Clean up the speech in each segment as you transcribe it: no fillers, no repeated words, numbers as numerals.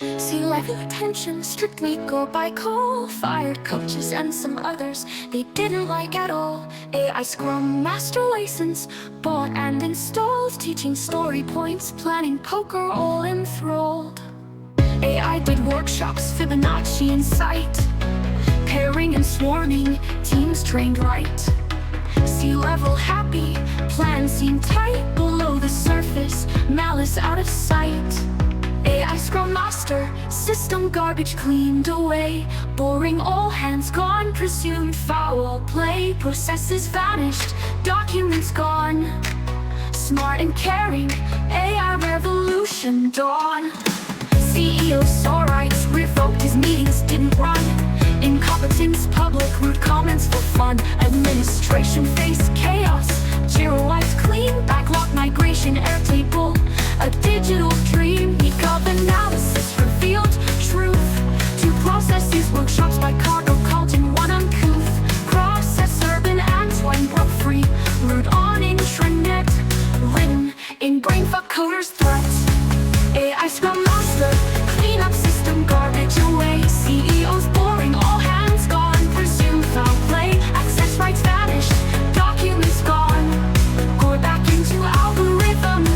C-level attention, strictly go by call. Fired coaches and some others they didn't like at all. AI Scrum Master license, bought and installed. Teaching story points, planning poker, all enthralled. AI did workshops, Fibonacci in sight. Pairing and swarming, teams trained right. C-level happy, plans seem tight. Below the surface, malice out of sight. AI Scrum Master, system garbage cleaned away. Boring, all hands gone, presumed foul play. Processes vanished, documents gone. Smart and caring, AI revolution dawn. CEO saw rights, revoked, his meetings didn't run. Incompetence, public rude comments for fun. Administration faced chaos, Jira wiped clean. Backlog migration, Airtable, a digital dream. Econ analysis revealed truth. Two processes, workshops by cargo cult in one uncouth. Process urban and swine broke free. Rude on intranet, written in brainfuck coders threats. AI Scrum Master, clean up system garbage away. CEOs boring, all hands gone, presumed foul play. Access rights vanished, documents gone. Go back into algorithm,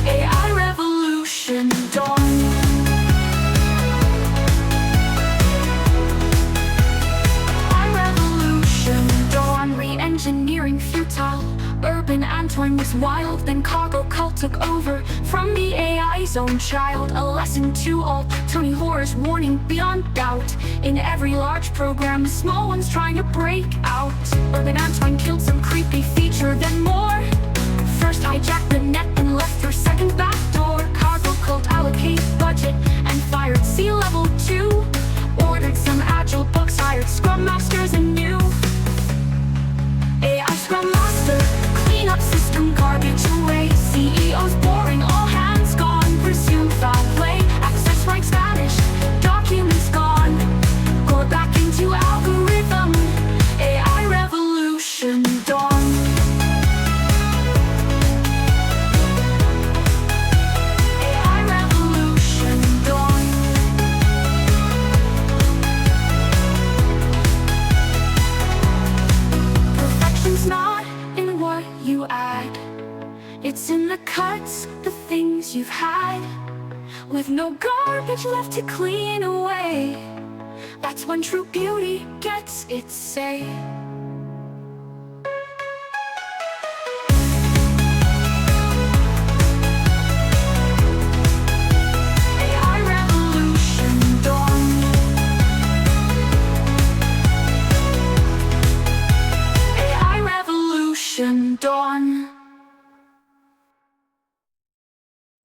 AI revolution dawn. AI revolution dawn. Re-engineering futile, urban Antoine was wild. Then cargo cult took over from the AI's own child. A lesson to all, Tony Horror's warning beyond doubt. In every large program, the small ones trying to break out. Urban Antoine killed some creepy feature, then more. First hijacked the net and left your second back door. Cargo cult allocate budget and fired C-level 2. Ordered some agile bugs, hired Scrum Masters anew. AI Scrum Master, clean up system garbage away. CEOs boring, all hands gone, presumed foul play. Access rights vanished, documents gone. Go back into algorithm, AI revolution dawn. AI revolution dawn. Perfection's not in what you add, it's in the cuts, the things you've had. With no garbage left to clean away, that's when true beauty gets its say.